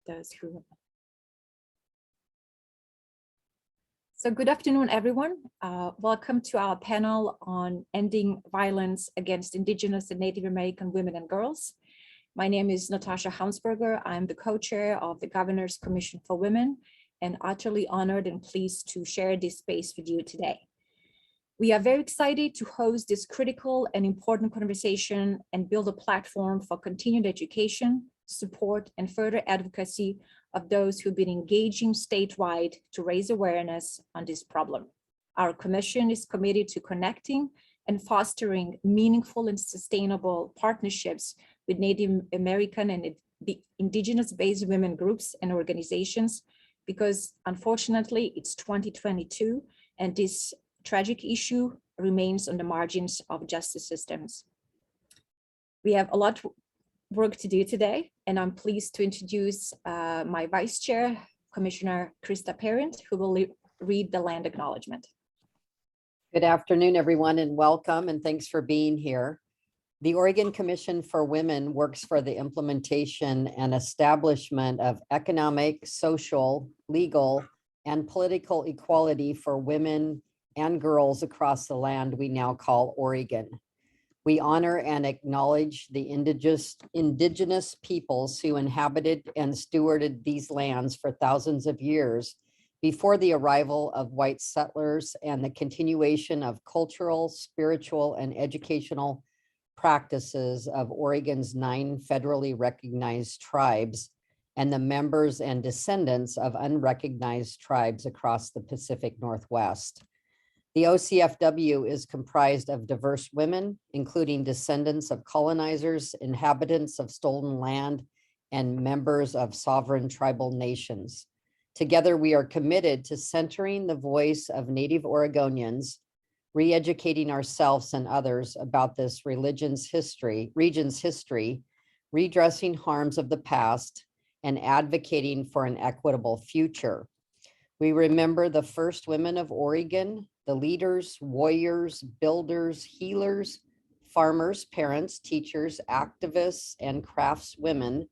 those who. So good afternoon, everyone. Welcome to our panel on ending violence against Indigenous and Native American women and girls. My name is Natasha Hansberger. I'm the co-chair of the Governor's Commission for Women and utterly honored and pleased to share this space with you today. We are very excited to host this critical and important conversation and build a platform for continued education, support, and further advocacy of those who've been engaging statewide to raise awareness on this problem. Our commission is committed to connecting and fostering meaningful and sustainable partnerships with Native American and Indigenous-based women groups and organizations, because unfortunately it's 2022 and this tragic issue remains on the margins of justice systems. We have a lot of work to do today, and I'm pleased to introduce my Vice Chair, Commissioner Krista Parent, who will read the land acknowledgement. Good afternoon, everyone, and welcome, and thanks for being here. The Oregon Commission for Women works for the implementation and establishment of economic, social, legal, and political equality for women and girls across the land we now call Oregon. We honor and acknowledge the indigenous peoples who inhabited and stewarded these lands for thousands of years before the arrival of white settlers and the continuation of cultural, spiritual, and educational practices of Oregon's 9 federally recognized tribes and the members and descendants of unrecognized tribes across the Pacific Northwest. The OCFW is comprised of diverse women, including descendants of colonizers, inhabitants of stolen land, and members of sovereign tribal nations. Together, we are committed to centering the voice of Native Oregonians, re-educating ourselves and others about this region's history, redressing harms of the past, and advocating for an equitable future. We remember the first women of Oregon, the leaders, warriors, builders, healers, farmers, parents, teachers, activists, and craftswomen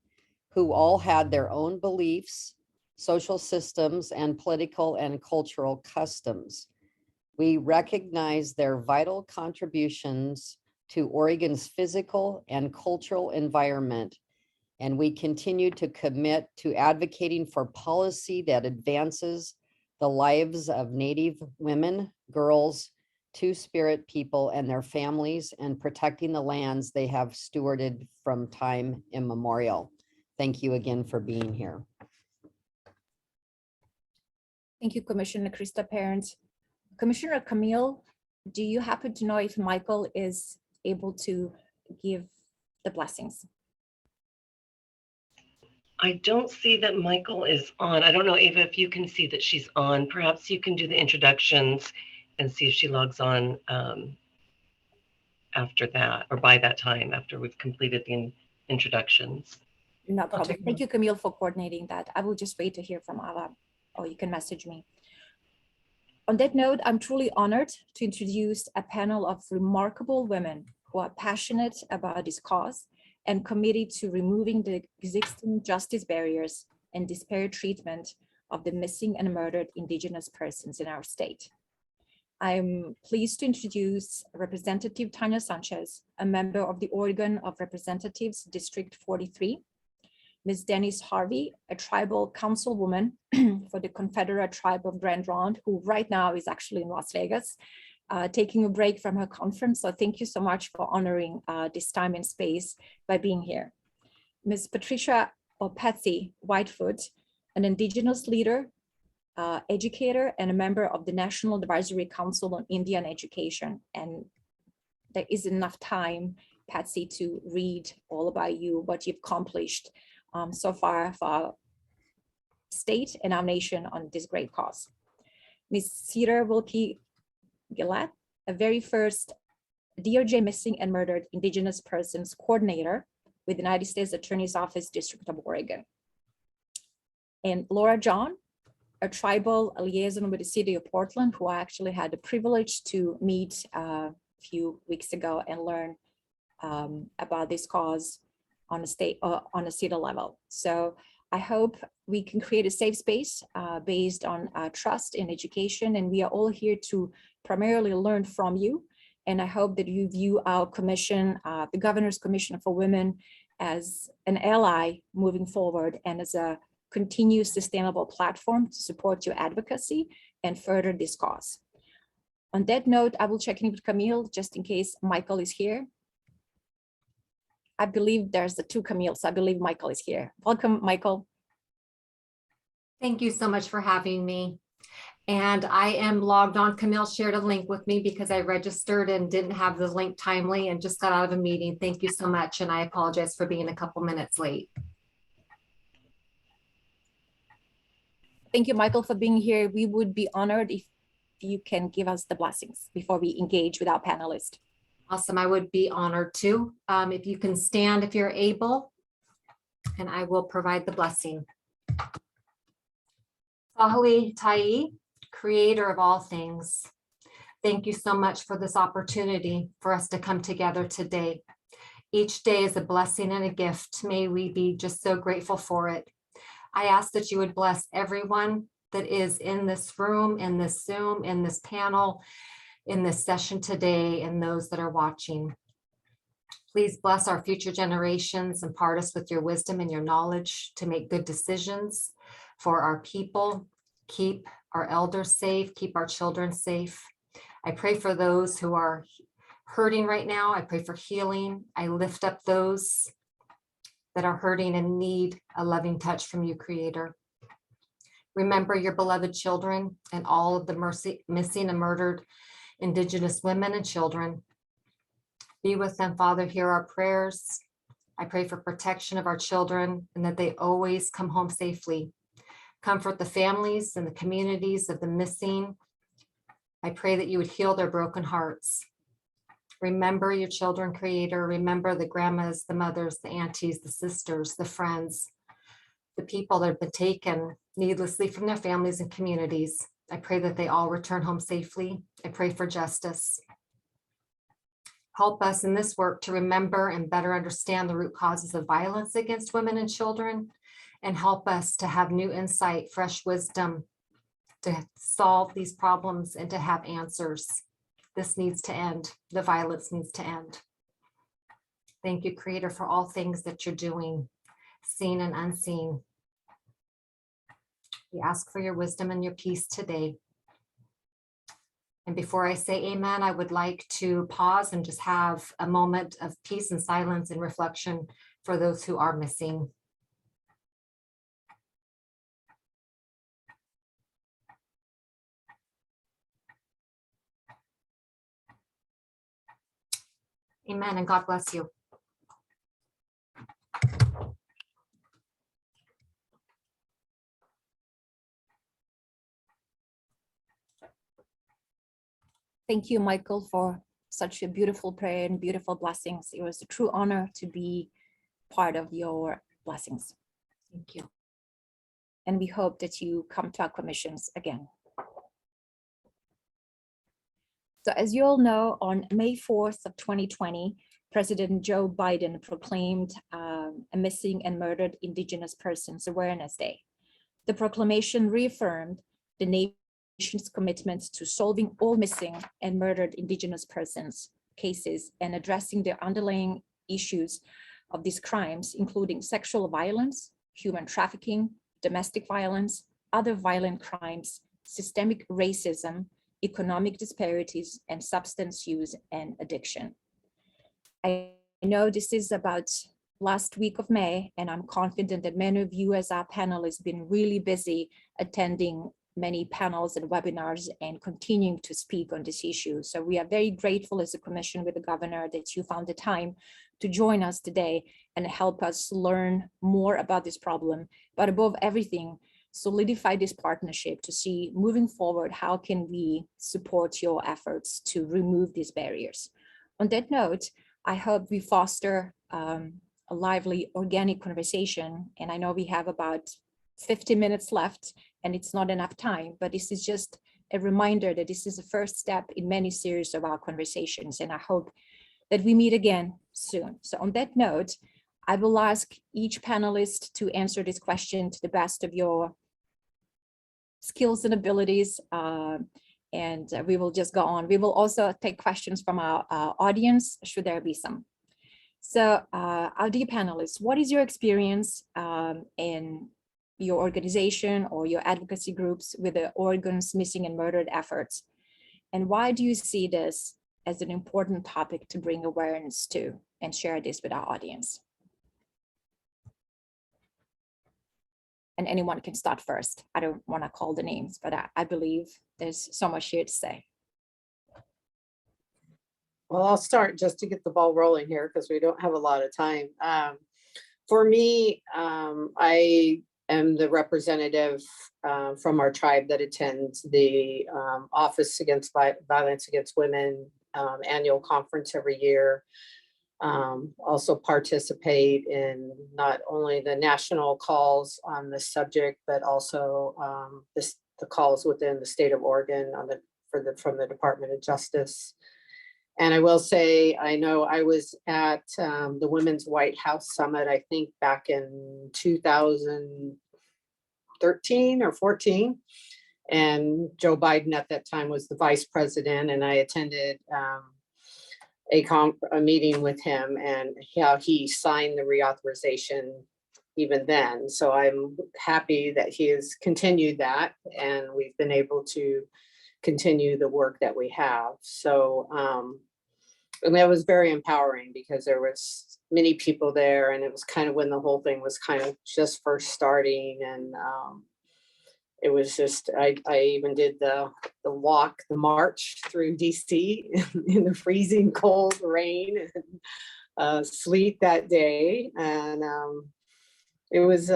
who all had their own beliefs, social systems, and political and cultural customs. We recognize their vital contributions to Oregon's physical and cultural environment, and we continue to commit to advocating for policy that advances the lives of Native women, girls, Two-Spirit people and their families, and protecting the lands they have stewarded from time immemorial. Thank you again for being here. Thank you, Commissioner Krista Parent. Commissioner Camille, do you happen to know if Michael is able to give the blessings? I don't see that Michael is on. I don't know, Ava, if you can see that she's on. Perhaps you can do the introductions and see if she logs on after that, or by that time, after we've completed the introductions. No problem. Thank you, Camille, for coordinating that. I will just wait to hear from Ava, or you can message me. On that note, I'm truly honored to introduce a panel of remarkable women who are passionate about this cause and committed to removing the existing justice barriers and disparate treatment of the missing and murdered Indigenous persons in our state. I'm pleased to introduce Representative Tanya Sanchez, a member of the Oregon of Representatives, District 43, Ms. Denise Harvey, a tribal councilwoman for the Confederate Tribe of Grand Ronde, who right now is actually in Las Vegas, taking a break from her conference. So thank you so much for honoring this time and space by being here. Ms. Patricia or Patsy Whitefoot, an Indigenous leader, educator, and a member of the National Advisory Council on Indian Education. And there is enough time, Patsy, to read all about you, what you've accomplished so far for our state and our nation on this great cause. Ms. Cedar Wilkie-Gillette, a very first DOJ Missing and Murdered Indigenous Persons Coordinator with the United States Attorney's Office, District of Oregon. And Laura John, a tribal liaison with the city of Portland, who I actually had the privilege to meet a few weeks ago and learn about this cause on a city level. So I hope we can create a safe space based on trust and education, and we are all here to primarily learn from you. And I hope that you view our commission, the Governor's Commission for Women, as an ally moving forward and as a continuous sustainable platform to support your advocacy and further this cause. On that note, I will check in with Camille just in case Michael is here. I believe there's the two Camilles. I believe Michael is here. Welcome, Michael. Thank you so much for having me. And I am logged on. Camille shared a link with me because I registered and didn't have the link timely and just got out of a meeting. Thank you so much. And I apologize for being a couple minutes late. Thank you, Michael, for being here. We would be honored if you can give us the blessings before we engage with our panelists. Awesome. I would be honored to. If you can stand, if you're able, and I will provide the blessing. Sahali Tai, creator of all things, thank you so much for this opportunity for us to come together today. Each day is a blessing and a gift. May we be just so grateful for it. I ask that you would bless everyone that is in this room, in this Zoom, in this panel, in this session today, and those that are watching. Please bless our future generations, impart us with your wisdom and your knowledge to make good decisions for our people. Keep our elders safe, keep our children safe. I pray for those who are hurting right now. I pray for healing. I lift up those that are hurting and need a loving touch from you, Creator. Remember your beloved children and all of the missing and murdered Indigenous women and children. Be with them, Father. Hear our prayers. I pray for protection of our children and that they always come home safely. Comfort the families and the communities of the missing. I pray that you would heal their broken hearts. Remember your children, Creator. Remember the grandmas, the mothers, the aunties, the sisters, the friends, the people that have been taken needlessly from their families and communities. I pray that they all return home safely. I pray for justice. Help us in this work to remember and better understand the root causes of violence against women and children, and help us to have new insight, fresh wisdom to solve these problems and to have answers. This needs to end. The violence needs to end. Thank you, Creator, for all things that you're doing, seen and unseen. We ask for your wisdom and your peace today. And before I say amen, I would like to pause and just have a moment of peace and silence and reflection for those who are missing. Amen, and God bless you. Thank you, Michael, for such a beautiful prayer and beautiful blessings. It was a true honor to be part of your blessings. Thank you. And we hope that you come to our commissions again. So as you all know, on May 4th of 2020, President Joe Biden proclaimed a Missing and Murdered Indigenous Persons Awareness Day. The proclamation reaffirmed the nation's commitment to solving all missing and murdered Indigenous persons cases and addressing the underlying issues of these crimes, including sexual violence, human trafficking, domestic violence, other violent crimes, systemic racism, economic disparities, and substance use and addiction. I know this is about last week of May, and I'm confident that many of you as our panelists have been really busy attending many panels and webinars and continuing to speak on this issue. So we are very grateful as a commission with the governor that you found the time to join us today and help us learn more about this problem. But above everything, solidify this partnership to see moving forward, how can we support your efforts to remove these barriers? On that note, I hope we foster a lively, organic conversation. And I know we have about 50 minutes left and it's not enough time, but this is just a reminder that this is the first step in many series of our conversations. And I hope that we meet again soon. So on that note, I will ask each panelist to answer this question to the best of your skills and abilities, and we will just go on. We will also take questions from our audience, should there be some. So our dear panelists, what is your experience in your organization or your advocacy groups with the Oregon's missing and murdered efforts? And why do you see this as an important topic to bring awareness to and share this with our audience? And anyone can start first. I don't want to call the names, but I believe there's so much here to say. Well, I'll start just to get the ball rolling here because we don't have a lot of time. For me, I am the representative from our tribe that attends the Office Against Violence Against Women annual conference every year. Also participate in not only the national calls on this subject, but also the calls within the state of Oregon from the Department of Justice. And I will say, I know I was at the Women's White House Summit, I think back in 2013 or 14. And Joe Biden at that time was the vice president, and I attended a meeting with him, and how he signed the reauthorization even then. So I'm happy that he has continued that, and we've been able to continue the work that we have. So, and that was very empowering because there was many people there, and it was kind of when the whole thing was kind of just first starting, and it was just, I even did the march through DC in the freezing cold rain and sleet that day. And it was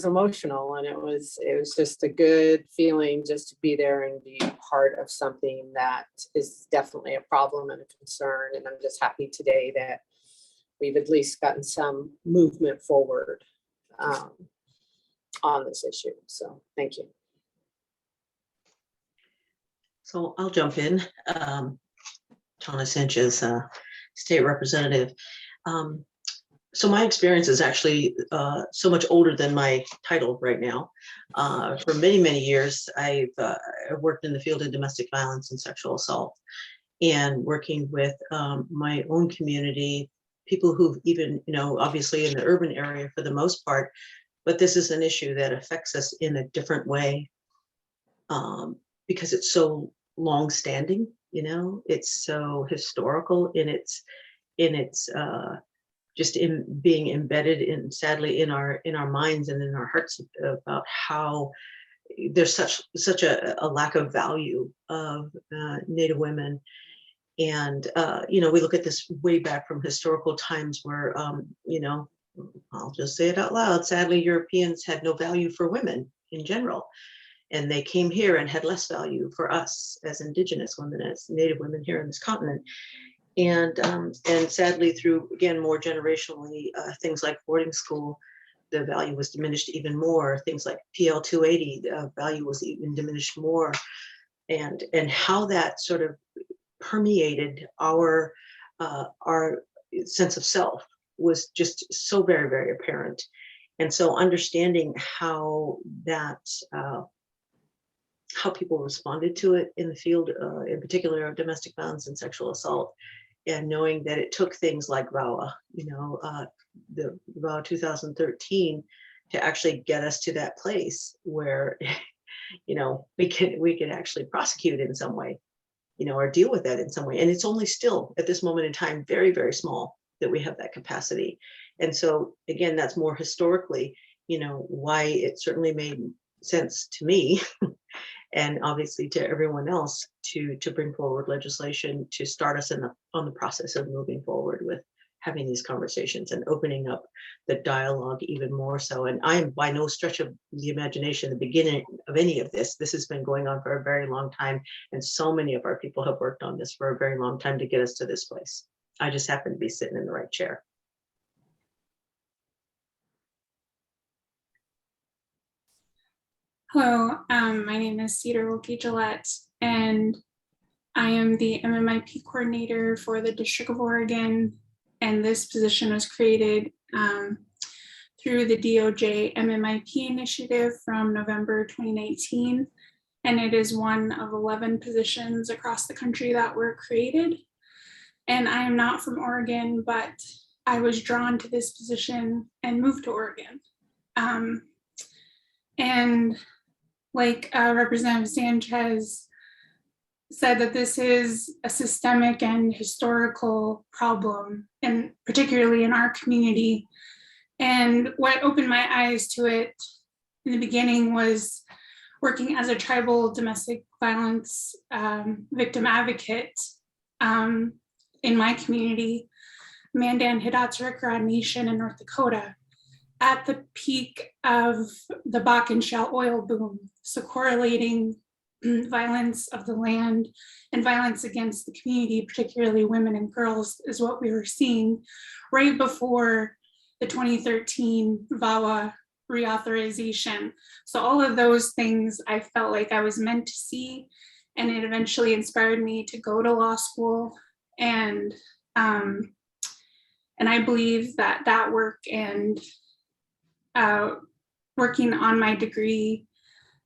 emotional, and it was just a good feeling just to be there and be part of something that is definitely a problem and a concern. And I'm just happy today that we've at least gotten some movement forward on this issue. So thank you. So I'll jump in. Tana Sanchez, state representative. So my experience is actually so much older than my title right now. For many, many years, I've worked in the field of domestic violence and sexual assault, and working with my own community, people who've even, obviously in the urban area for the most part, but this is an issue that affects us in a different way. Because it's so long-standing, it's so historical in its just in being embedded in, sadly, in our minds and in our hearts about how there's such a lack of value of Native women. And we look at this way back from historical times where I'll just say it out loud, sadly, Europeans had no value for women in general. And they came here and had less value for us as Indigenous women, as Native women here in this continent. And sadly, through, again, more generationally, things like boarding school, the value was diminished even more. Things like PL 280, the value was even diminished more. And how that sort of permeated our sense of self was just so very, very apparent. And so understanding how that how people responded to it in the field, in particular of domestic violence and sexual assault, and knowing that it took things like VAWA, the VAWA 2013, to actually get us to that place where, we can actually prosecute in some way, or deal with that in some way. And it's only still at this moment in time very, very small that we have that capacity. And so again, that's more historically, why it certainly made sense to me and obviously to everyone else to bring forward legislation to start us on the process of moving forward with having these conversations and opening up the dialogue even more so. And I am by no stretch of the imagination the beginning of any of this. This has been going on for a very long time, and so many of our people have worked on this for a very long time to get us to this place. I just happen to be sitting in the right chair. Hello, my name is Cedar Wilkie Gillette, and I am the MMIP coordinator for the District of Oregon. And this position was created through the DOJ MMIP initiative from November 2019. And it is one of 11 positions across the country that were created. And I am not from Oregon, but I was drawn to this position and moved to Oregon. And like Representative Sanchez said, that this is a systemic and historical problem, and particularly in our community. And what opened my eyes to it in the beginning was working as a tribal domestic violence victim advocate in my community, Mandan Hidatsa Nation in North Dakota, at the peak of the Bakken shale oil boom. So correlating violence of the land and violence against the community, particularly women and girls, is what we were seeing right before the 2013 VAWA reauthorization. So all of those things I felt like I was meant to see, and it eventually inspired me to go to law school. And I believe that that work and working on my degree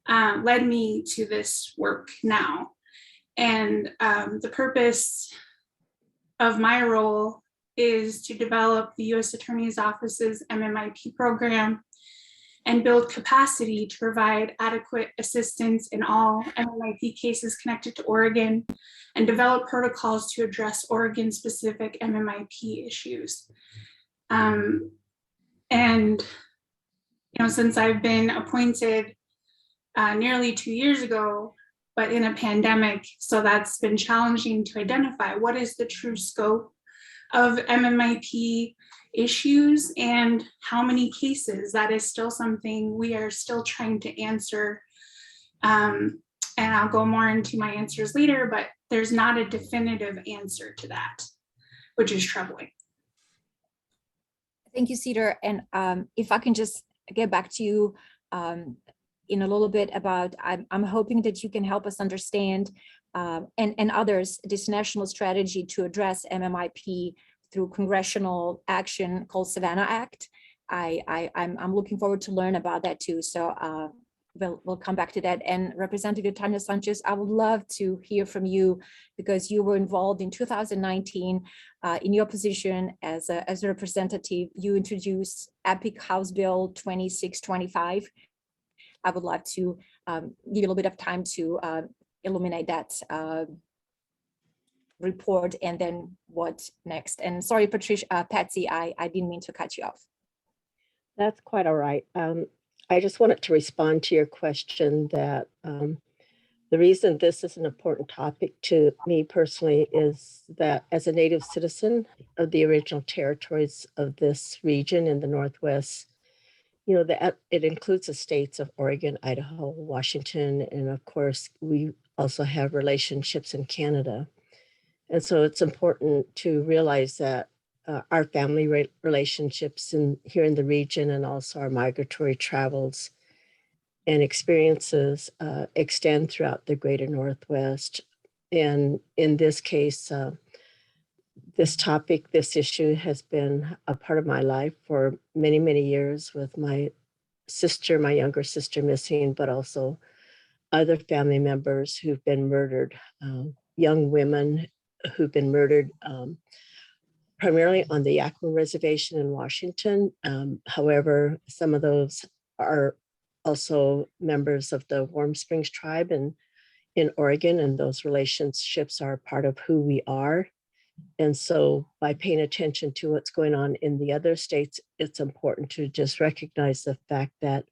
led me to this work now. And the purpose of my role is to develop the U.S. Attorney's Office's MMIP program and build capacity to provide adequate assistance in all MMIP cases connected to Oregon, and develop protocols to address Oregon-specific MMIP issues. And since I've been appointed nearly 2 years ago, but in a pandemic, so that's been challenging to identify what is the true scope of MMIP issues and how many cases. That is still something we are still trying to answer. And I'll go more into my answers later, but there's not a definitive answer to that, which is troubling. Thank you, Cedar. And if I can just get back to you in a little bit about, I'm hoping that you can help us understand and others, this national strategy to address MMIP through congressional action called Savannah Act. I'm looking forward to learn about that too. So we'll come back to that. And Representative Tanya Sanchez, I would love to hear from you, because you were involved in 2019 in your position as a representative. You introduced EPIC House Bill 2625. I would like to give you a little bit of time to illuminate that report, and then what next. And sorry, Patsy, I didn't mean to cut you off. That's quite all right. I just wanted to respond to your question that the reason this is an important topic to me personally is that as a Native citizen of the original territories of this region in the Northwest, that it includes the states of Oregon, Idaho, Washington, and of course, we also have relationships in Canada. And so it's important to realize that our family relationships here in the region, and also our migratory travels and experiences extend throughout the greater Northwest. And in this case, this issue has been a part of my life for many, many years, with my younger sister missing, but also other family members who've been murdered, young women who've been murdered, primarily on the Yakima Reservation in Washington. However, some of those are also members of the Warm Springs tribe in Oregon, and those relationships are part of who we are. And so by paying attention to what's going on in the other states, it's important to just recognize the fact that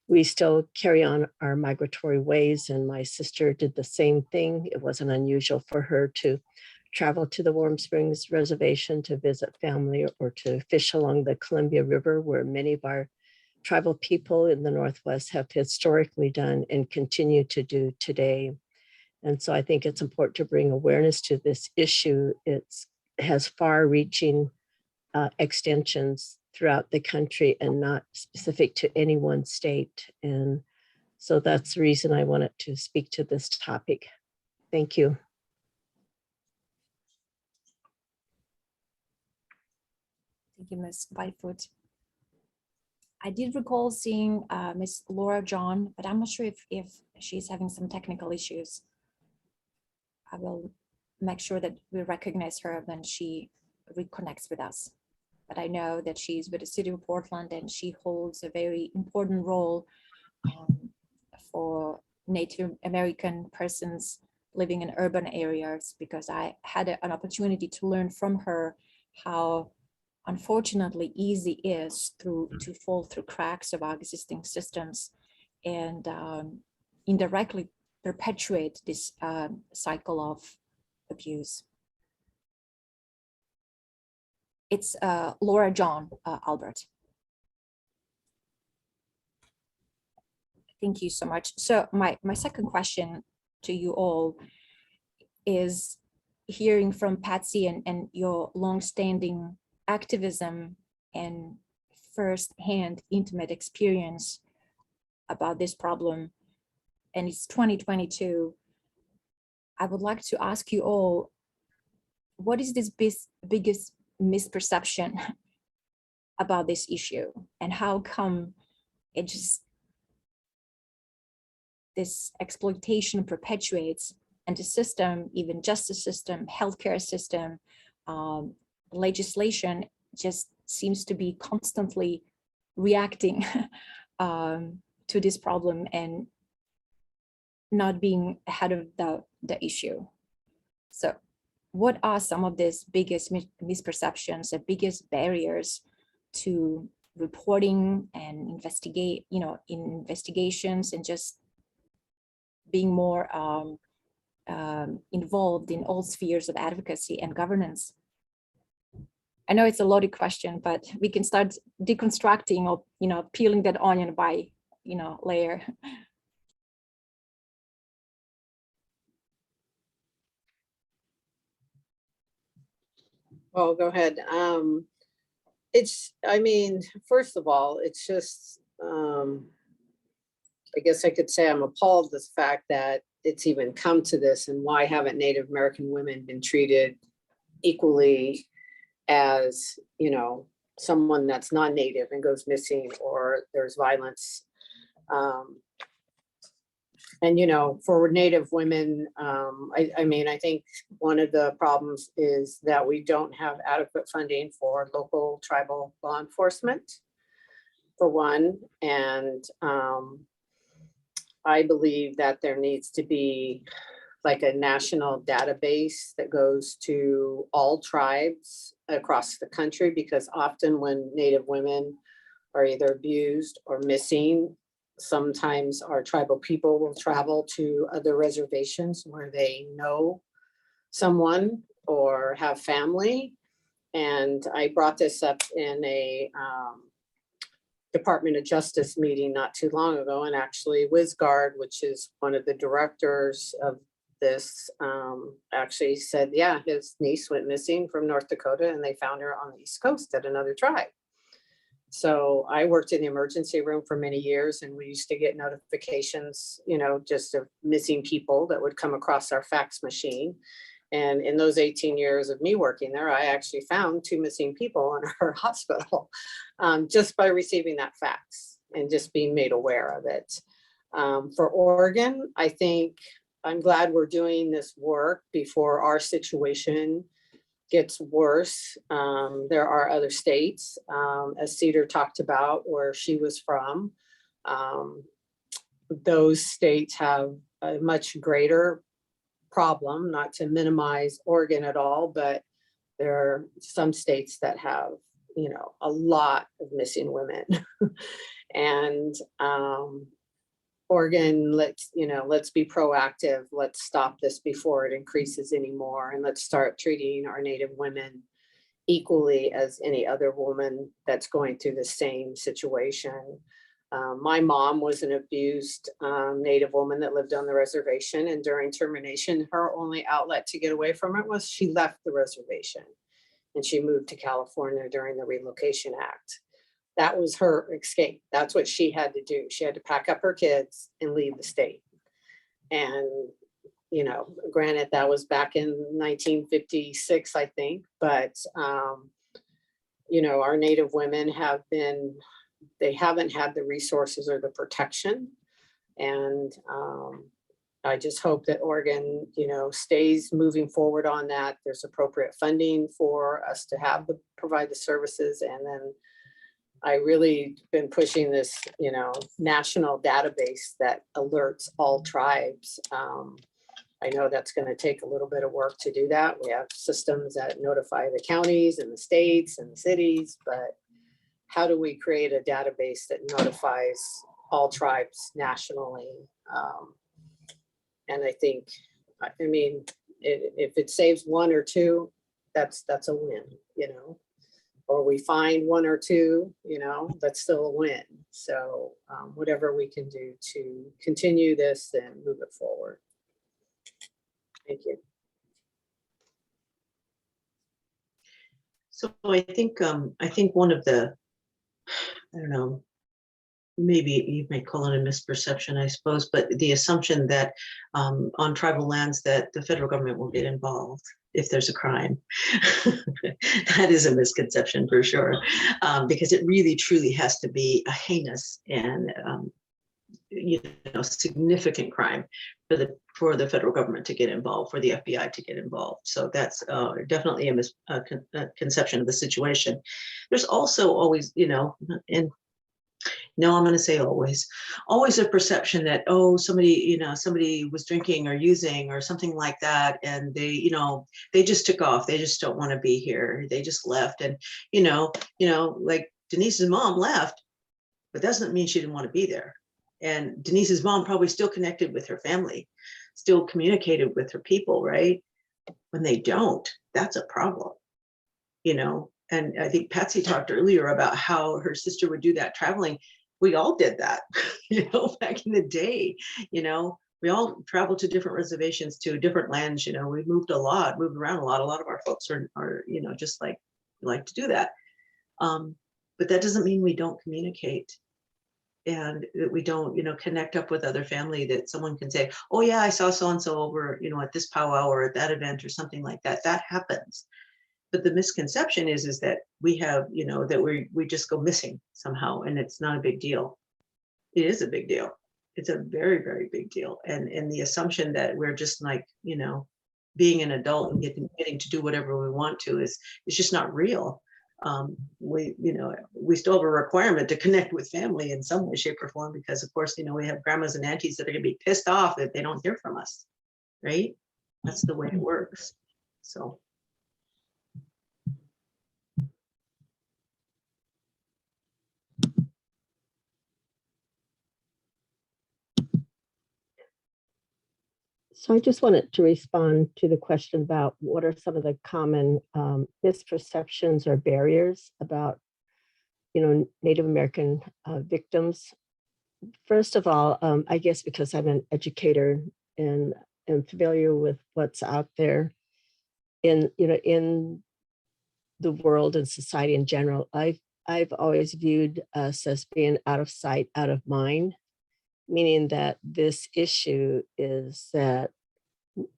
we still carry on our migratory ways. And my sister did the same thing. It wasn't unusual for her to travel to the Warm Springs Reservation to visit family, or to fish along the Columbia River, where many of our tribal people in the Northwest have historically done and continue to do today. And so I think it's important to bring awareness to this issue. It has far-reaching extensions throughout the country and not specific to any one state. And so that's the reason I wanted to speak to this topic. Thank you. Thank you, Ms. Whitefoot. I did recall seeing Ms. Laura John, but I'm not sure if she's having some technical issues. I will make sure that we recognize her when she reconnects with us. But I know that she's with the City of Portland and she holds a very important role for Native American persons living in urban areas, because I had an opportunity to learn from her how unfortunately easy is to fall through cracks of our existing systems and indirectly perpetuate this cycle of abuse. It's Laura John, Albert. Thank you so much. So my second question to you all is, hearing from Patsy and your longstanding activism and first-hand intimate experience about this problem, and it's 2022, I would like to ask you all, what is this biggest misperception about this issue, and how come this exploitation perpetuates, and the system, even justice system, healthcare system, legislation just seems to be constantly reacting to this problem and not being ahead of the issue. So what are some of these biggest misperceptions, the biggest barriers to reporting and investigations and just being more involved in all spheres of advocacy and governance? I know it's a loaded question, but we can start deconstructing or peeling that onion by layer. Well, go ahead. First of all, it's just, I guess I could say I'm appalled at the fact that it's even come to this, and why haven't Native American women been treated equally as, someone that's non-Native and goes missing, or there's violence. For Native women, I think one of the problems is that we don't have adequate funding for local tribal law enforcement, for one. And I believe that there needs to be like a national database that goes to all tribes across the country, because often when Native women are either abused or missing, sometimes our tribal people will travel to other reservations where they know someone or have family. And I brought this up in a Department of Justice meeting not too long ago, and actually Wizgard, which is one of the directors of this, actually said, yeah, his niece went missing from North Dakota and they found her on the East Coast at another tribe. So I worked in the emergency room for many years, and we used to get notifications, just of missing people that would come across our fax machine. And in those 18 years of me working there, I actually found 2 missing people in our hospital, just by receiving that fax and just being made aware of it. For Oregon, I think I'm glad we're doing this work before our situation gets worse. There are other states, as Cedar talked about, where she was from. Those states have a much greater problem, not to minimize Oregon at all, but there are some states that have, a lot of missing women. And Oregon, let's be proactive. Let's stop this before it increases anymore. And let's start treating our Native women equally as any other woman that's going through the same situation. My mom was an abused Native woman that lived on the reservation. And during termination, her only outlet to get away from it was she left the reservation and she moved to California during the Relocation Act. That was her escape. That's what she had to do. She had to pack up her kids and leave the state. And, granted, that was back in 1956, I think, but you know, our Native women they haven't had the resources or the protection. And I just hope that Oregon, you know, stays moving forward on that. There's appropriate funding for us to provide the services. And then I really been pushing this, you know, national database that alerts all tribes. I know that's going to take a little bit of work to do that. We have systems that notify the counties and the states and the cities, but how do we create a database that notifies all tribes nationally? And I think, I mean, if it saves one or two, that's a win, you know, or we find one or two, you know, that's still a win. So whatever we can do to continue this and move it forward. Thank you. So I think one of the, I don't know, maybe you may call it a misperception, I suppose, but the assumption that on tribal lands that the federal government will get involved if there's a crime. That is a misconception for sure, because it really truly has to be a heinous and you know, significant crime for the federal government to get involved, for the FBI to get involved. So that's definitely a misconception of the situation. There's also always, you know, and no, I'm going to say always a perception that, oh, somebody, you know, somebody was drinking or using or something like that, and they, you know, they just took off. They just don't want to be here. They just left, and you know, like Denise's mom left, but that doesn't mean she didn't want to be there. And Denise's mom probably still connected with her family, still communicated with her people, right? When they don't, that's a problem, you know. And I think Patsy talked earlier about how her sister would do that traveling. We all did that, you know, back in the day, you know, we all traveled to different reservations, to different lands, you know, we moved around a lot. A lot of our folks are, you know, just like to do that. But that doesn't mean we don't communicate, and that we don't, you know, connect up with other family, that someone can say, oh yeah, I saw so-and-so over, you know, at this powwow or at that event or something like that. That happens. But the misconception is that we have, you know, that we just go missing somehow, and it's not a big deal. It is a big deal. It's a very, very big deal. And the assumption that we're just like, you know, being an adult and getting to do whatever we want to is just not real. We, you know, we still have a requirement to connect with family in some way, shape, or form, because of course, you know, we have grandmas and aunties that are going to be pissed off if they don't hear from us, right? That's the way it works. So. So I just wanted to respond to the question about what are some of the common misperceptions or barriers about, you know, Native American victims. First of all, I guess because I'm an educator and am familiar with what's out there in, you know, in the world and society in general, I've always viewed us as being out of sight, out of mind, meaning that this issue is that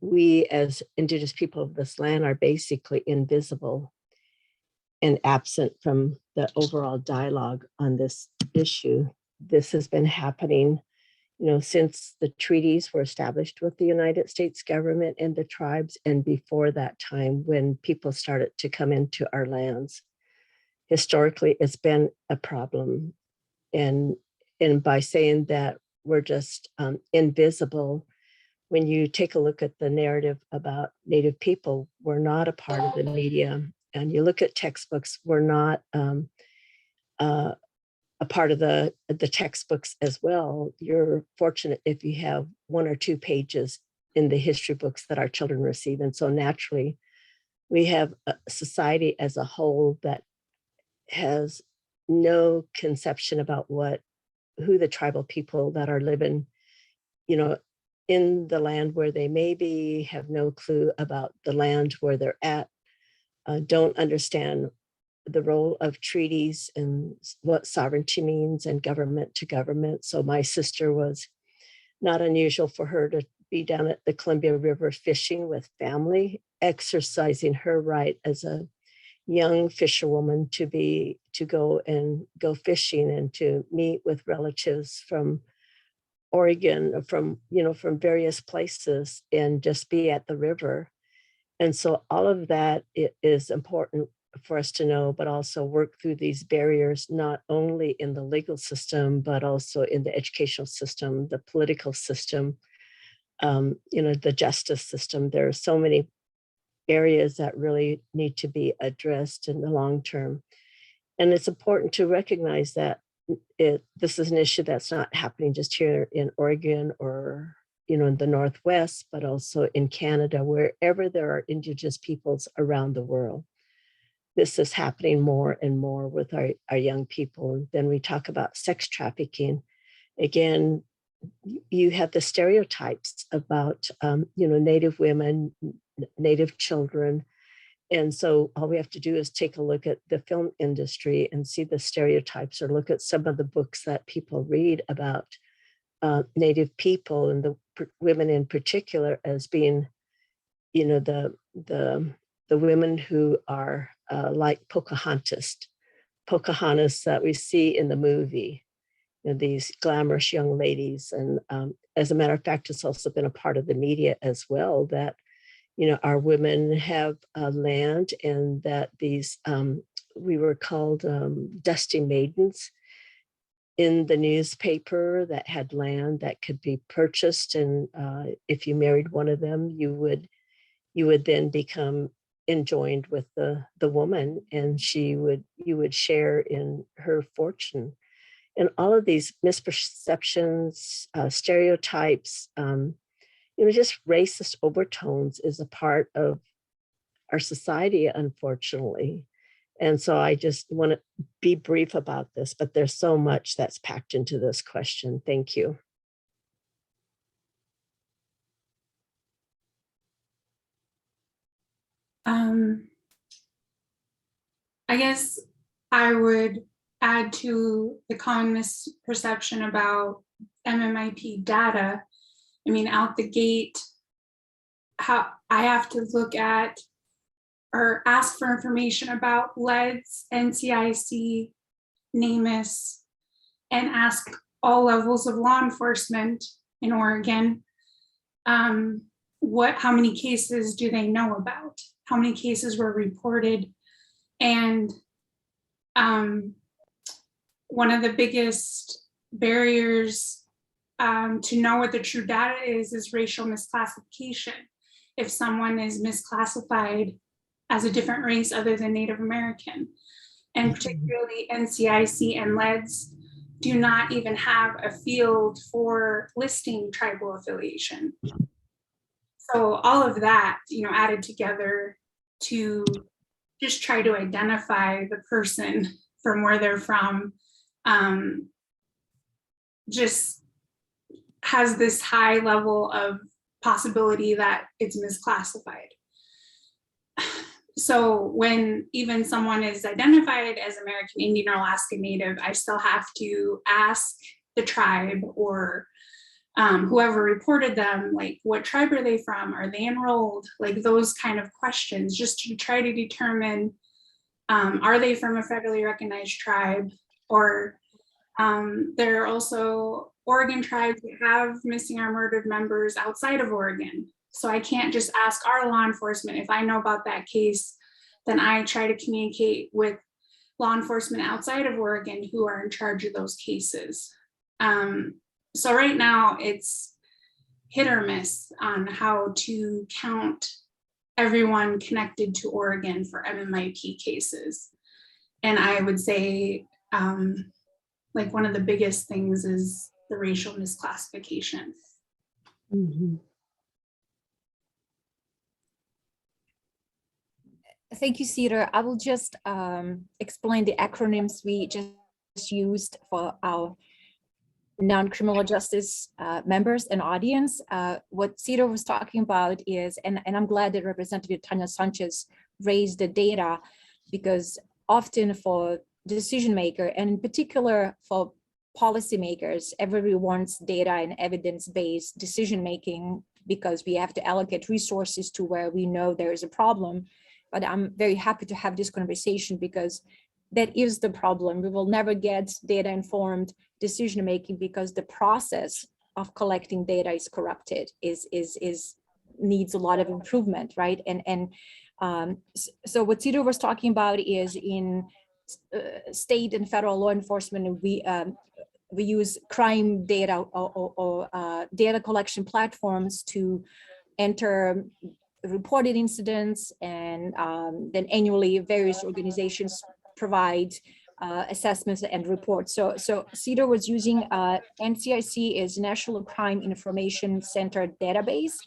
we as Indigenous people of this land are basically invisible and absent from the overall dialogue on this issue. This has been happening, you know, since the treaties were established with the United States government and the tribes, and before that time when people started to come into our lands. Historically, it's been a problem. And by saying that we're just invisible, when you take a look at the narrative about Native people, we're not a part of the media. And you look at textbooks, we're not a part of the textbooks as well. You're fortunate if you have 1 or 2 pages in the history books that our children receive. And so naturally, we have a society as a whole that has no conception about who the tribal people that are living, you know, in the land where they maybe have no clue about the land where they're at, don't understand the role of treaties and what sovereignty means and government to government. So my sister was not unusual for her to be down at the Columbia River fishing with family, exercising her right as a young fisherwoman to go fishing and to meet with relatives from Oregon, from various places, and just be at the river. And so all of that is important for us to know, but also work through these barriers, not only in the legal system, but also in the educational system, the political system, the justice system. There are so many areas that really need to be addressed in the long term. And it's important to recognize that this is an issue that's not happening just here in Oregon or in the Northwest, but also in Canada, wherever there are Indigenous peoples around the world. This is happening more and more with our young people. And then we talk about sex trafficking. Again, you have the stereotypes about, Native women, Native children. And so all we have to do is take a look at the film industry and see the stereotypes, or look at some of the books that people read about Native people and the women in particular as being, the women who are like Pocahontas that we see in the movie, these glamorous young ladies. And as a matter of fact, it's also been a part of the media as well, that our women have land, and that these, we were called dusty maidens in the newspaper, that had land that could be purchased. And if you married one of them, you would then become enjoined with the woman, and you would share in her fortune. And all of these misperceptions, stereotypes, just racist overtones is a part of our society, unfortunately. And so I just want to be brief about this, but there's so much that's packed into this question. Thank you. I guess I would add to the common misperception about MMIP data. I mean, out the gate, how I have to look at or ask for information about LEDs, NCIC, NamUs, and ask all levels of law enforcement in Oregon, how many cases do they know about? How many cases were reported? And one of the biggest barriers to know what the true data is racial misclassification. If someone is misclassified as a different race other than Native American, and particularly NCIC and LEDs do not even have a field for listing tribal affiliation. So all of that, added together to just try to identify the person from where they're from, just has this high level of possibility that it's misclassified. So when even someone is identified as American Indian or Alaska Native, I still have to ask the tribe or whoever reported them, like, what tribe are they from? Are they enrolled? Like those kind of questions, just to try to determine, are they from a federally recognized tribe? Or there are also Oregon tribes that have missing or murdered members outside of Oregon. So I can't just ask our law enforcement. If I know about that case, then I try to communicate with law enforcement outside of Oregon who are in charge of those cases. So right now it's hit or miss on how to count everyone connected to Oregon for MMIP cases. And I would say like one of the biggest things is the racial misclassification. Mm-hmm. Thank you, Cedar. I will just explain the acronyms we just used for our non-criminal justice members and audience. What Cedar was talking about is, and I'm glad that Representative Tanya Sanchez raised the data, because often for decision maker, and in particular for policymakers, everybody wants data and evidence-based decision making, because we have to allocate resources to where we know there is a problem. But I'm very happy to have this conversation because that is the problem. We will never get data informed decision making because the process of collecting data is corrupted, needs a lot of improvement, right? So what Cedar was talking about is in state and federal law enforcement, we use crime data or data collection platforms to enter reported incidents, and then annually various organizations provide assessments and reports. So Cedar was using NCIC is National Crime Information Center database,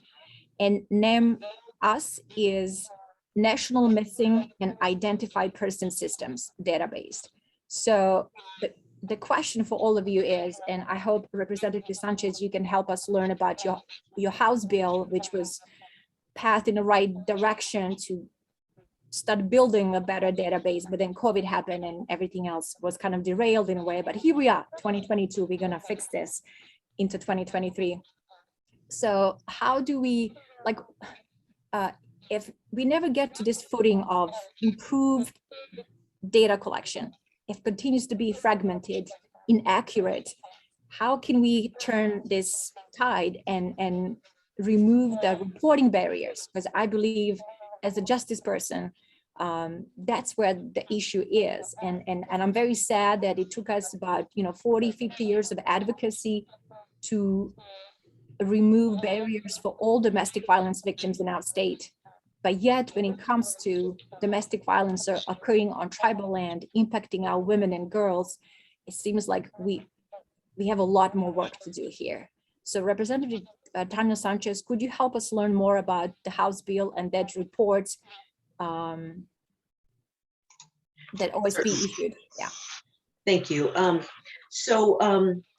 and NAMUS is National Missing and Identified Person Systems database. So the question for all of you is, and I hope Representative Sanchez, you can help us learn about your House bill, which was passed in the right direction to start building a better database, but then COVID happened and everything else was kind of derailed in a way. But here we are, 2022, we're gonna fix this into 2023. So how do we, like, if we never get to this footing of improved data collection, if it continues to be fragmented, inaccurate, how can we turn this tide and remove the reporting barriers? Because I believe as a justice person, that's where the issue is. And I'm very sad that it took us about 40, 50 years of advocacy to remove barriers for all domestic violence victims in our state. But yet, when it comes to domestic violence occurring on tribal land, impacting our women and girls, it seems like we have a lot more work to do here. So Representative Tanya Sanchez, could you help us learn more about the House bill and that report that OSP issued? Yeah. Thank you.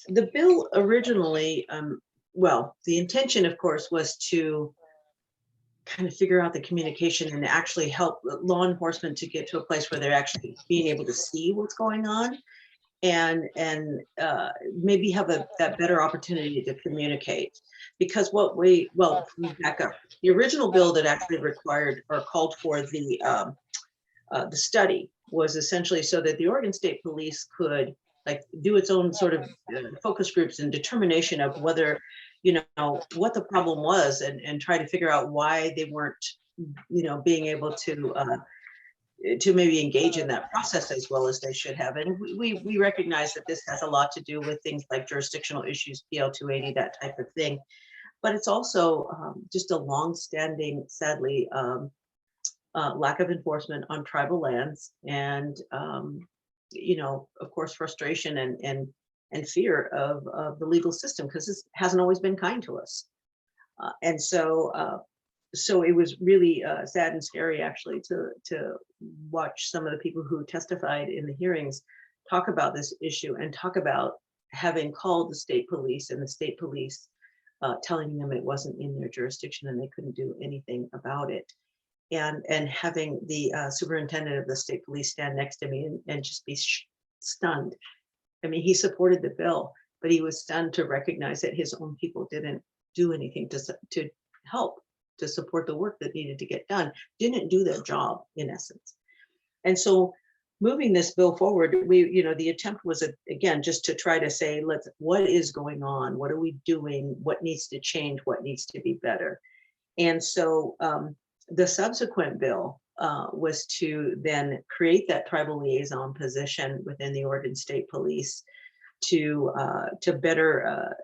The bill originally, well, the intention, of course, was to kind of figure out the communication and actually help law enforcement to get to a place where they're actually being able to see what's going on and maybe have that better opportunity to communicate. Because back up, the original bill that actually required or called for the study was essentially so that the Oregon State Police could do its own sort of focus groups and determination of whether, what the problem was and try to figure out why they weren't, being able to maybe engage in that process as well as they should have. And we recognize that this has a lot to do with things like jurisdictional issues, PL 280, that type of thing. But it's also just a longstanding, sadly, lack of enforcement on tribal lands, and of course, frustration and fear of the legal system, because this hasn't always been kind to us. So it was really sad and scary, actually, to watch some of the people who testified in the hearings talk about this issue and talk about having called the state police and the state police telling them it wasn't in their jurisdiction and they couldn't do anything about it. And having the superintendent of the state police stand next to me and just be stunned. I mean, he supported the bill, but he was stunned to recognize that his own people didn't do anything to help, to support the work that needed to get done, didn't do their job, in essence. And so moving this bill forward, the attempt was, again, just to try to say, what is going on? What are we doing? What needs to change? What needs to be better? And so the subsequent bill was to then create that tribal liaison position within the Oregon State Police to better,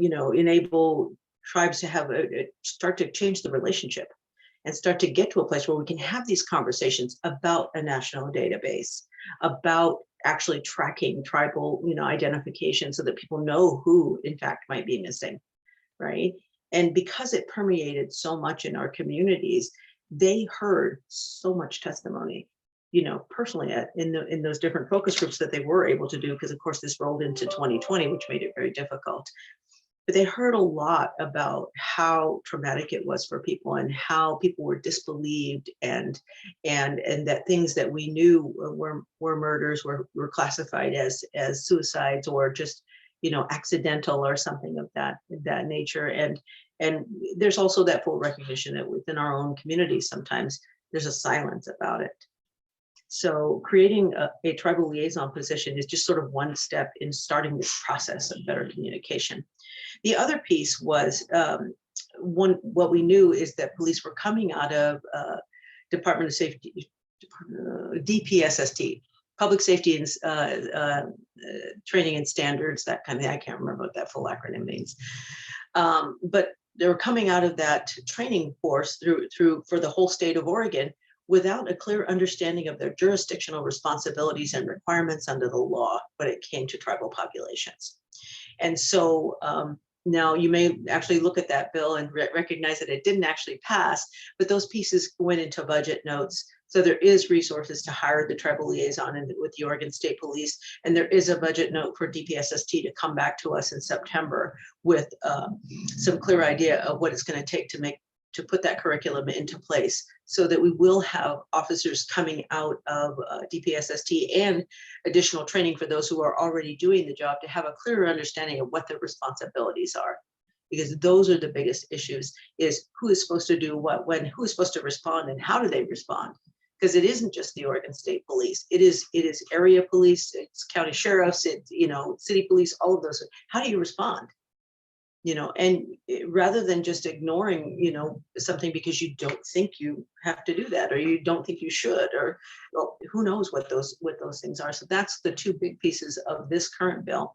enable tribes to have start to change the relationship and start to get to a place where we can have these conversations about a national database, about actually tracking tribal, identification, so that people know who, in fact, might be missing, right? And because it permeated so much in our communities, they heard so much testimony, personally in those different focus groups that they were able to do, because of course this rolled into 2020, which made it very difficult. But they heard a lot about how traumatic it was for people and how people were disbelieved, and that things that we knew were murders were classified as suicides, or just accidental or something of that nature. And there's also that full recognition that within our own communities, sometimes there's a silence about it. So creating a tribal liaison position is just sort of one step in starting this process of better communication. The other piece was what we knew is that police were coming out of Department of Safety, DPSST, Public Safety and Training and Standards, that kind of thing. I can't remember what that full acronym means. But they were coming out of that training course for the whole state of Oregon without a clear understanding of their jurisdictional responsibilities and requirements under the law when it came to tribal populations. And so now you may actually look at that bill and recognize that it didn't actually pass, but those pieces went into budget notes. So there is resources to hire the tribal liaison with the Oregon State Police. And there is a budget note for DPSST to come back to us in September with some clear idea of what it's going to take to put that curriculum into place, so that we will have officers coming out of DPSST and additional training for those who are already doing the job to have a clearer understanding of what their responsibilities are. Because those are the biggest issues, is who is supposed to do what, when, who is supposed to respond, and how do they respond? Because it isn't just the Oregon State Police, it is area police, it's county sheriffs, it's, city police, all of those. How do you respond? And rather than just ignoring, something because you don't think you have to do that, or you don't think you should, or who knows what those things are. So that's the two big pieces of this current bill.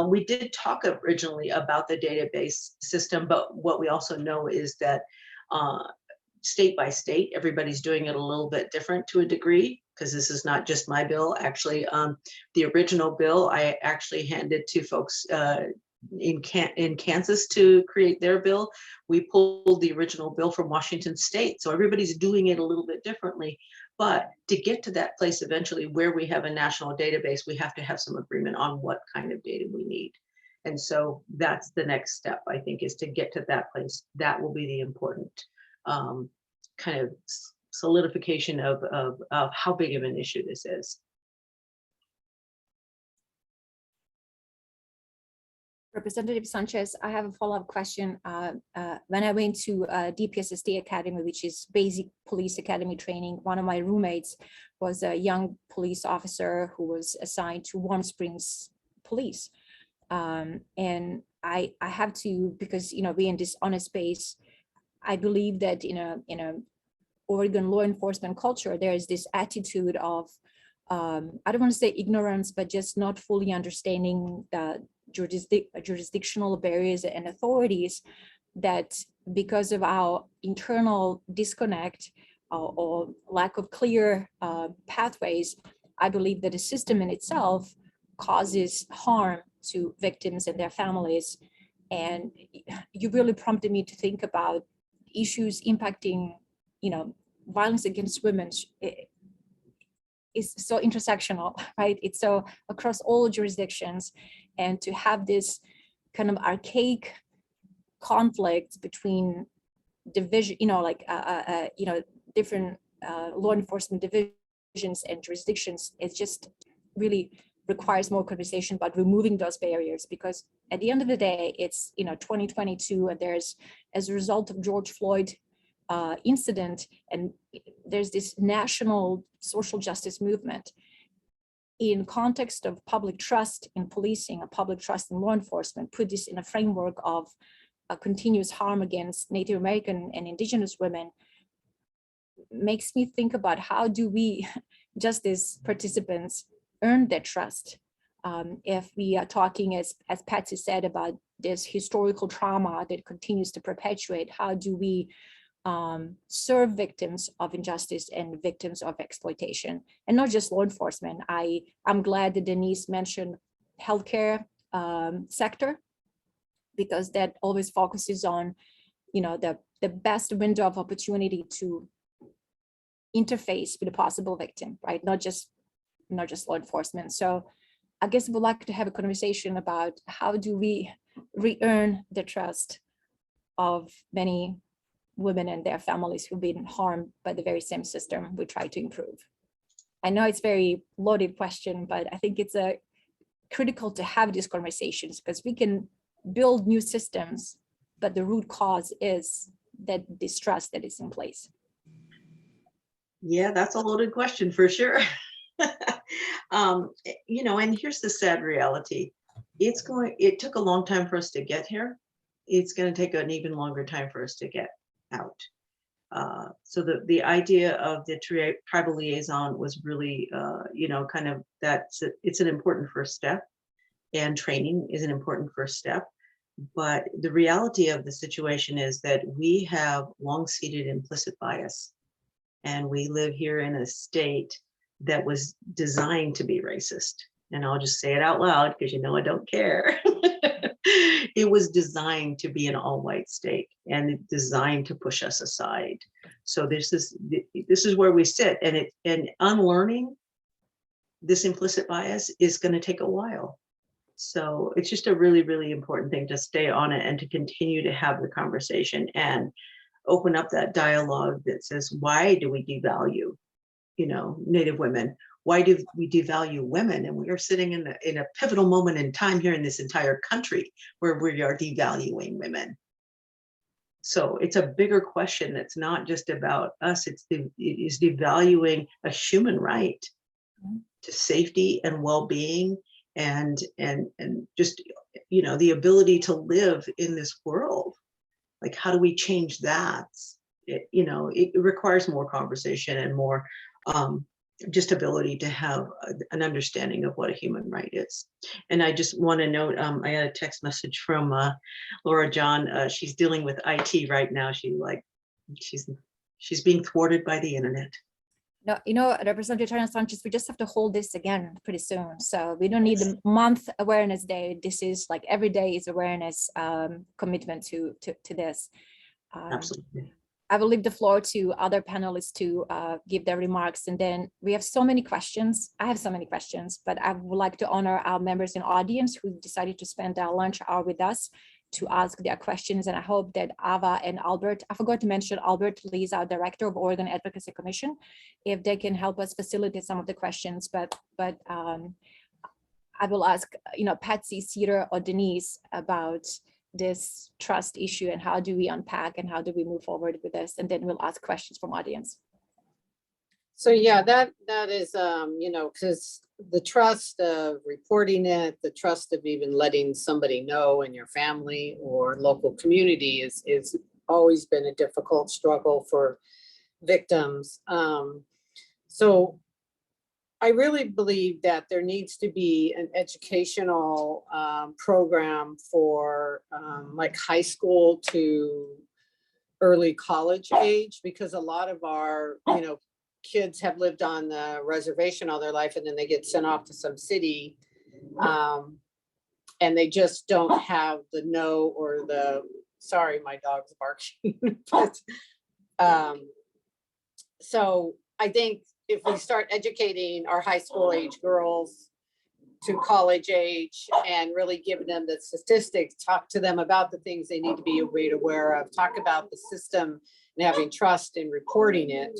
We did talk originally about the database system, but what we also know is that state by state, everybody's doing it a little bit different to a degree, because this is not just my bill. Actually, the original bill I actually handed to folks in Kansas to create their bill. We pulled the original bill from Washington State. So everybody's doing it a little bit differently. But to get to that place eventually where we have a national database, we have to have some agreement on what kind of data we need. And so that's the next step, I think, is to get to that place. That will be the important kind of solidification of how big of an issue this is. Representative Sanchez, I have a follow-up question. When I went to DPSST Academy, which is basic police academy training, one of my roommates was a young police officer who was assigned to Warm Springs Police. And I have to, because, we're in this honest space, I believe that in a Oregon law enforcement culture, there is this attitude of, I don't want to say ignorance, but just not fully understanding the jurisdictional barriers and authorities, that because of our internal disconnect or lack of clear pathways, I believe that the system in itself causes harm to victims and their families. And you really prompted me to think about issues impacting, violence against women. Is so intersectional, right? It's so across all jurisdictions, and to have this kind of archaic conflict between division, different law enforcement divisions and jurisdictions, it just really requires more conversation about removing those barriers. Because at the end of the day, it's 2022, and there's, as a result of George Floyd incident, and there's this national social justice movement in context of public trust in policing, a public trust in law enforcement, put this in a framework of a continuous harm against Native American and Indigenous women, makes me think about how do we, just as participants, earn that trust. If we are talking, as Patsy said, about this historical trauma that continues to perpetuate, how do we serve victims of injustice and victims of exploitation, and not just law enforcement? I'm glad that Denise mentioned healthcare sector, because that always focuses on, the best window of opportunity to interface with a possible victim, right? Not just law enforcement. So I guess we'd like to have a conversation about how do we re-earn the trust of many women and their families who've been harmed by the very same system we try to improve. I know it's a very loaded question, but I think it's critical to have these conversations, because we can build new systems, but the root cause is that distrust that is in place. Yeah, that's a loaded question for sure. You know, and here's the sad reality. It took a long time for us to get here. It's going to take an even longer time for us to get out. So the idea of the tribal liaison was really, you know, kind of it's an important first step, and training is an important first step. But the reality of the situation is that we have long-seated implicit bias, and we live here in a state that was designed to be racist. And I'll just say it out loud because you know I don't care. It was designed to be an all-white state, and designed to push us aside. So this is where we sit, and unlearning this implicit bias is going to take a while. So it's just a really, really important thing to stay on it and to continue to have the conversation and open up that dialogue that says, why do we devalue, you know, Native women? Why do we devalue women? And we are sitting in a pivotal moment in time here in this entire country where we are devaluing women. So it's a bigger question that's not just about us. It is devaluing a human right to safety and well-being, and just, you know, the ability to live in this world. Like, how do we change that? You know, it requires more conversation and more just ability to have an understanding of what a human right is. And I just want to note, I had a text message from Laura John. She's dealing with IT right now. She's being thwarted by the internet. No, you know, Representative Tanya Sanchez, we just have to hold this again pretty soon. So we don't need a month awareness day. This is like every day is awareness commitment to this. Absolutely. I will leave the floor to other panelists to give their remarks. And then we have so many questions. I have so many questions, but I would like to honor our members in audience who decided to spend their lunch hour with us to ask their questions. And I hope that Ava and Albert, I forgot to mention Albert Lee is our director of Oregon Advocacy Commission, if they can help us facilitate some of the questions. But I will ask, you know, Patsy, Cedar, or Denise about this trust issue and how do we unpack and how do we move forward with this, and then we'll ask questions from audience. So yeah, that is, you know, because the trust of reporting it, the trust of even letting somebody know in your family or local community is always been a difficult struggle for victims. So I really believe that there needs to be an educational program for like high school to early college age, because a lot of our, you know, kids have lived on the reservation all their life, and then they get sent off to some city, and they just don't have the know or the, sorry, my dog's barking. But, so I think if we start educating our high school age girls to college age and really giving them the statistics, talk to them about the things they need to be made aware of, talk about the system and having trust in reporting it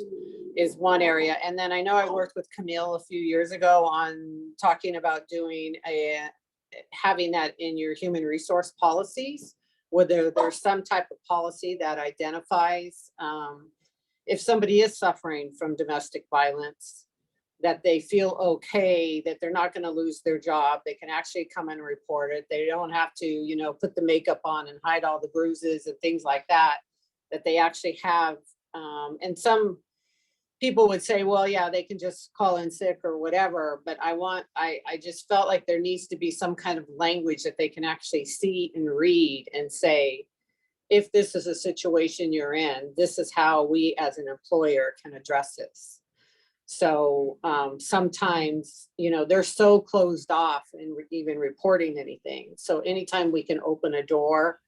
is one area. And then I know I worked with Camille a few years ago on talking about doing having that in your human resource policies, whether there's some type of policy that identifies if somebody is suffering from domestic violence, that they feel okay, that they're not going to lose their job. They can actually come and report it. They don't have to, you know, put the makeup on and hide all the bruises and things like that, that they actually have. And some people would say, well, yeah, they can just call in sick or whatever. But I just felt like there needs to be some kind of language that they can actually see and read and say, if this is a situation you're in, this is how we as an employer can address this. So sometimes, you know, they're so closed off in even reporting anything. So anytime we can open a door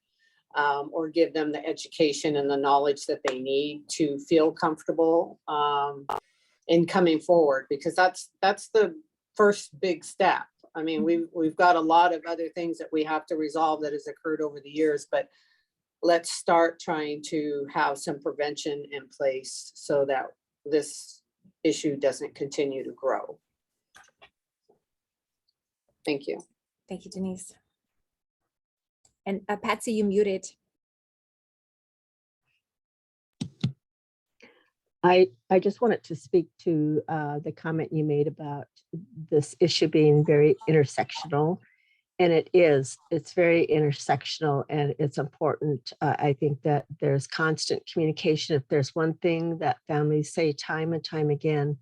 or give them the education and the knowledge that they need to feel comfortable in coming forward, because that's the first big step. I mean, we've got a lot of other things that we have to resolve that has occurred over the years, but let's start trying to have some prevention in place so that this issue doesn't continue to grow. Thank you. Thank you, Denise. And Patsy, you muted. I just wanted to speak to the comment you made about this issue being very intersectional. And it's very intersectional, and it's important. I think that there's constant communication. If there's one thing that families say time and time again,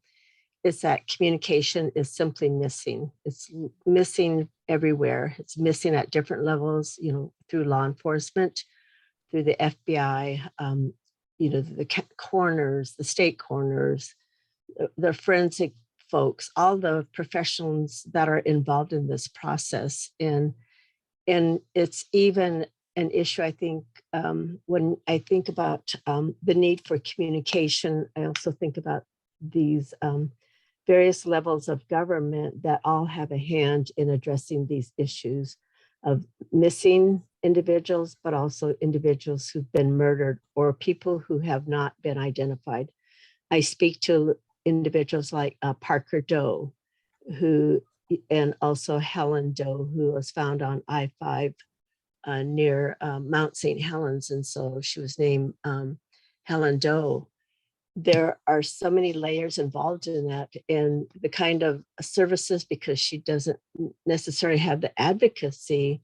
it's that communication is simply missing. It's missing everywhere. It's missing at different levels, through law enforcement, through the FBI, the coroners, the state coroners, the forensic folks, all the professionals that are involved in this process. And it's even an issue, I think, when I think about the need for communication, I also think about these various levels of government that all have a hand in addressing these issues of missing individuals, but also individuals who've been murdered or people who have not been identified. I speak to individuals like Parker Doe, and also Helen Doe, who was found on I-5 near Mount St. Helens. And so she was named Helen Doe. There are so many layers involved in that, and the kind of services, because she doesn't necessarily have the advocacy.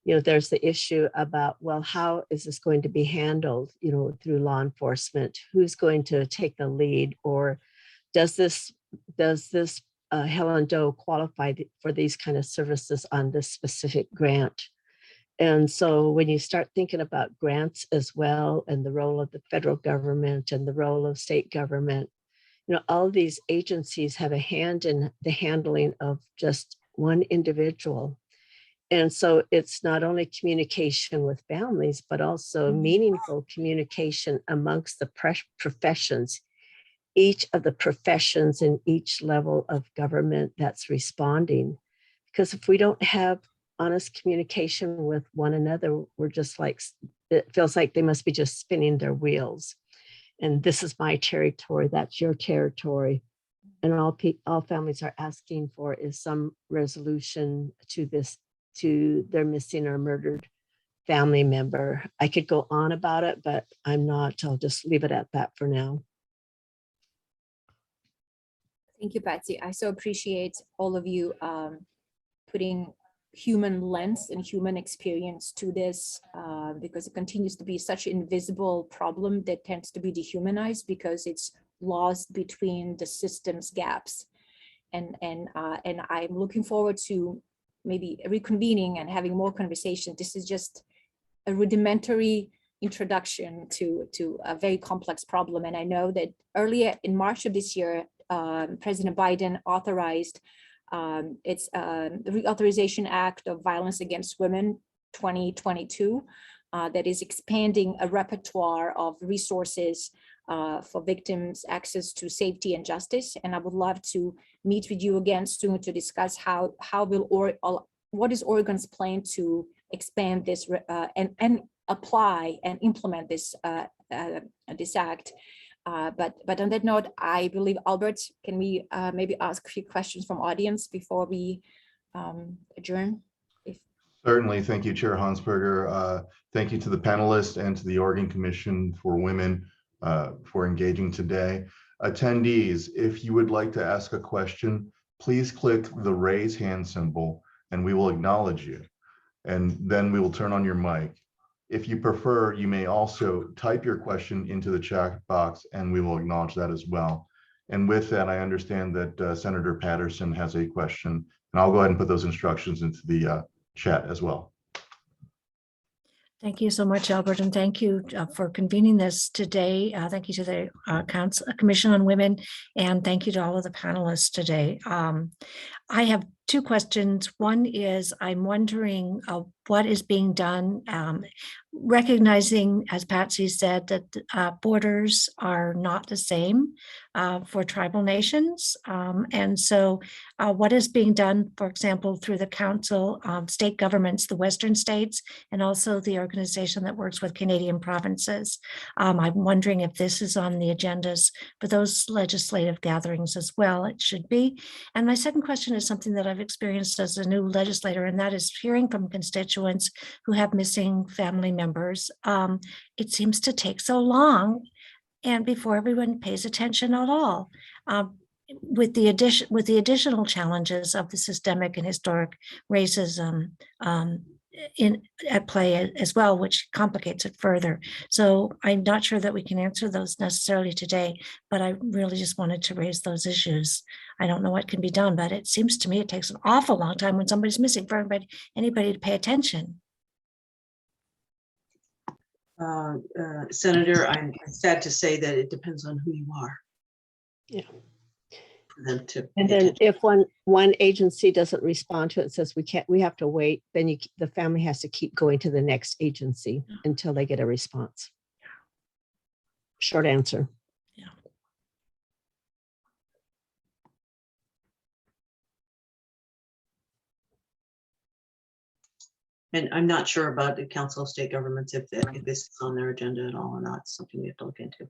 There's the issue about, well, how is this going to be handled, through law enforcement? Who's going to take the lead? Or does this Helen Doe qualify for these kind of services on this specific grant? And so when you start thinking about grants as well, and the role of the federal government and the role of state government, all these agencies have a hand in the handling of just one individual. And so it's not only communication with families, but also meaningful communication amongst the professions, each of the professions in each level of government that's responding. Because if we don't have honest communication with one another, we're just like, it feels like they must be just spinning their wheels. And this is my territory, that's your territory. And all families are asking for is some resolution to this, to their missing or murdered family member. I could go on about it, but I'm not. I'll just leave it at that for now. Thank you, Patsy. I so appreciate all of you putting human lens and human experience to this, because it continues to be such an invisible problem that tends to be dehumanized because it's lost between the systems gaps. And I'm looking forward to maybe reconvening and having more conversation. This is just a rudimentary introduction to a very complex problem. And I know that earlier in March of this year, President Biden authorized the Reauthorization Act of Violence Against Women 2022 that is expanding a repertoire of resources for victims' access to safety and justice. And I would love to meet with you again soon to discuss what is Oregon's plan to expand this and apply and implement this act. But on that note, I believe, Albert, can we maybe ask a few questions from audience before we adjourn? Certainly. Thank you, Chair Hansberger. Thank you to the panelists and to the Oregon Commission for Women for engaging today. Attendees, if you would like to ask a question, please click the raise hand symbol and we will acknowledge you. And then we will turn on your mic. If you prefer, you may also type your question into the chat box and we will acknowledge that as well. And with that, I understand that Senator Patterson has a question, and I'll go ahead and put those instructions into the chat as well. Thank you so much, Albert, and thank you for convening this today. Thank you to the Commission on Women, and thank you to all of the panelists today. I have two questions. One is, I'm wondering what is being done, recognizing, as Patsy said, that borders are not the same for tribal nations. And so what is being done, for example, through the Council of State Governments, the Western states, and also the organization that works with Canadian provinces. I'm wondering if this is on the agendas for those legislative gatherings as well. It should be. And my second question is something that I've experienced as a new legislator, and that is hearing from constituents who have missing family members. It seems to take so long. and before everyone pays attention at all. With the additional challenges of the systemic and historic racism at play as well, which complicates it further. So I'm not sure that we can answer those necessarily today, but I really just wanted to raise those issues. I don't know what can be done, but it seems to me it takes an awful long time when somebody's missing for anybody to pay attention. Senator, I'm sad to say that it depends on who you are. Yeah. For them to And pay then attention. if one agency doesn't respond to it, says we have to wait, then the family has to keep going to the next agency until they get a response. Short answer. Yeah. And I'm not sure about the Council of State Governments if this is on their agenda at all or not. It's something we have to look into.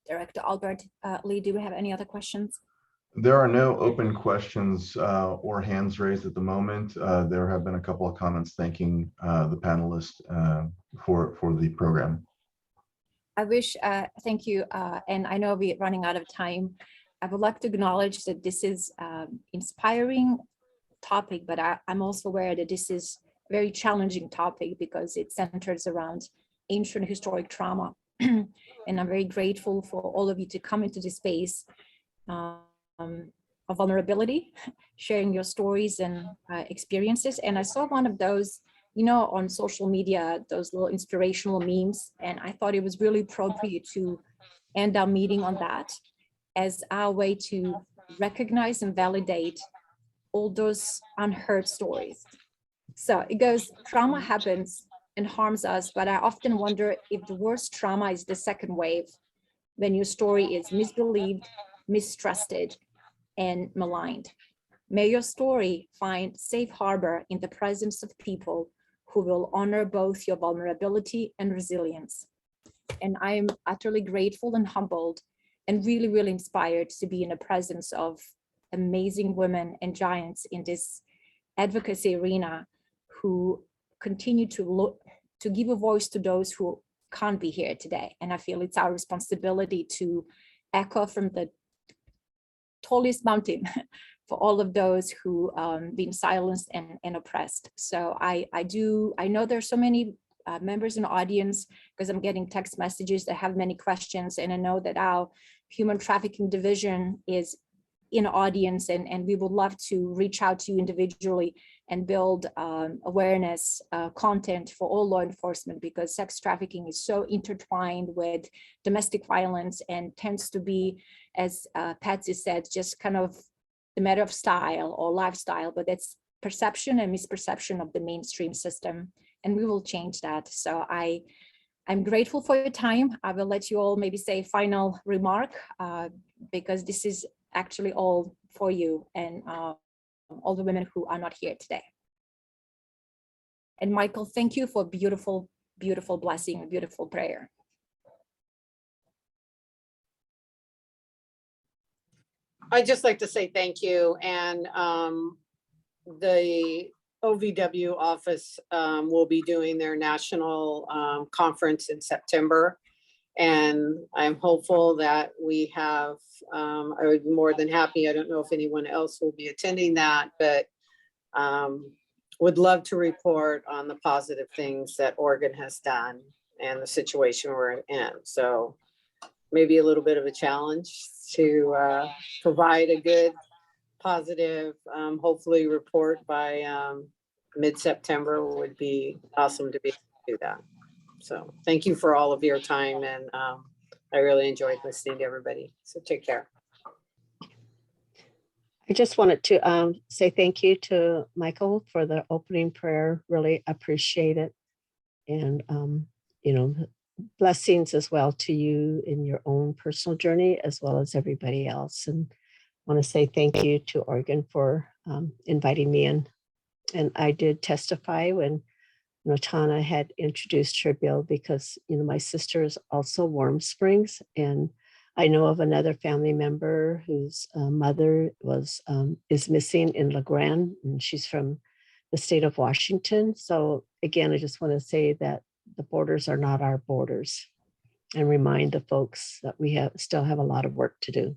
Director Albert Lee, do we have any other questions? There are no open questions or hands raised at the moment. There have been a couple of comments thanking the panelists for the program. I wish, thank you. And I know we're running out of time. I would like to acknowledge that this is inspiring topic, but I'm also aware that this is a very challenging topic because it centers around ancient historic trauma. And I'm very grateful for all of you to come into this space of vulnerability, sharing your stories and experiences. And I saw one of those, you know, on social media, those little inspirational memes. And I thought it was really appropriate to end our meeting on that as our way to recognize and validate all those unheard stories. So it goes, trauma happens and harms us, but I often wonder if the worst trauma is the second wave, when your story is misbelieved, mistrusted, and maligned. May your story find safe harbor in the presence of people who will honor both your vulnerability and resilience. And I am utterly grateful and humbled and really, really inspired to be in the presence of amazing women and giants in this advocacy arena who continue to give a voice to those who can't be here today. And I feel it's our responsibility to echo from the tallest mountain for all of those who been silenced and oppressed. So I know there's so many members in the audience, because I'm getting text messages that have many questions, and I know that our human trafficking division is in the audience, and we would love to reach out to you individually and build awareness content for all law enforcement, because sex trafficking is so intertwined with domestic violence and tends to be, as Patsy said, just kind of the matter of style or lifestyle, but it's perception and misperception of the mainstream system, and we will change that. So I'm grateful for your time. I will let you all maybe say a final remark, because this is actually all for you and all the women who are not here today. And Michael, thank you for beautiful, beautiful blessing, beautiful prayer. I'd just like to say thank you. And the OVW office will be doing their national conference in September. And I'm hopeful that we have, I would be more than happy. I don't know if anyone else will be attending that, but would love to report on the positive things that Oregon has done and the situation we're in. So maybe a little bit of a challenge to provide a good, positive, hopefully report by mid-September would be awesome to be able to do that. So thank you for all of your time, and I really enjoyed listening to everybody. So take care. I just wanted to say thank you to Michael for the opening prayer. Really appreciate it. And, blessings as well to you in your own personal journey, as well as everybody else. And I want to say thank you to Oregon for inviting me in. And I did testify when Tana had introduced her bill, because, my sister is also Warm Springs, and I know of another family member whose mother is missing in La Grande, and she's from the state of Washington. So again, I just want to say that the borders are not our borders, and remind the folks that we still have a lot of work to do.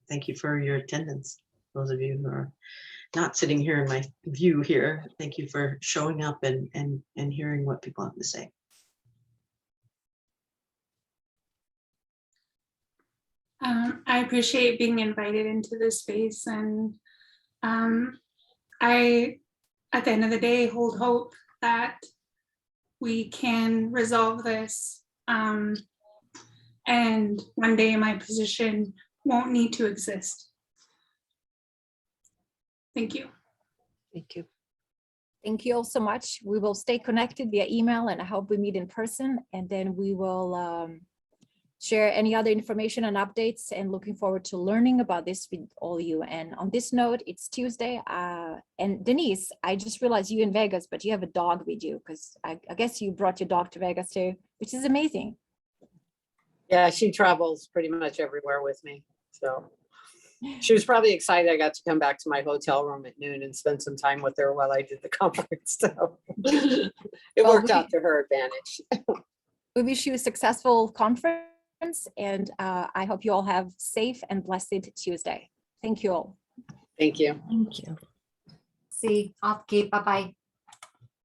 Thank you for your attendance. Those of you who are not sitting here in my view here, thank you for showing up and hearing what people have to say. I appreciate being invited into this space, and I, at the end of the day, hold hope that we can resolve this, and one day my position won't need to exist. Thank you. Thank you. Thank you all so much. We will stay connected via email, and I hope we meet in person, and then we will share any other information and updates, and looking forward to learning about this with all of you. And on this note, it's Tuesday. And Denise, I just realized you in Vegas, but you have a dog with you, because I guess you brought your dog to Vegas too, which is amazing. Yeah, she travels pretty much everywhere with me. So she was probably excited I got to come back to my hotel room at noon and spend some time with her while I did the conference. So it Well, worked out to her advantage. We wish you a successful conference, and I hope you all have safe and blessed Tuesday. Thank you all. Thank you. Thank you. See, off key, bye-bye.